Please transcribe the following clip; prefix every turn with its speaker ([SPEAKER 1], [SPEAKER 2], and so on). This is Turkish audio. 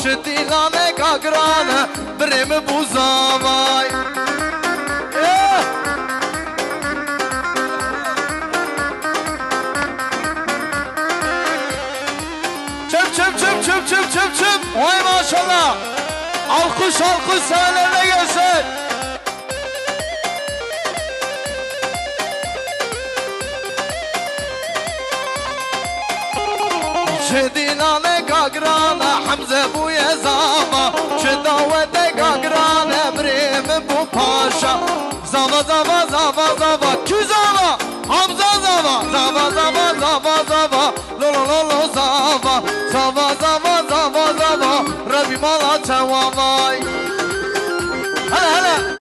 [SPEAKER 1] dilane kagrane Brem buzavay Çıp Vay maşallah Alkış senelerine gelsin Dilane kagrane Hamze bu yezama Davete kagrane Brem bu paşa Zava Küzava Hamza zava Lo zava Rabbi mala tevavay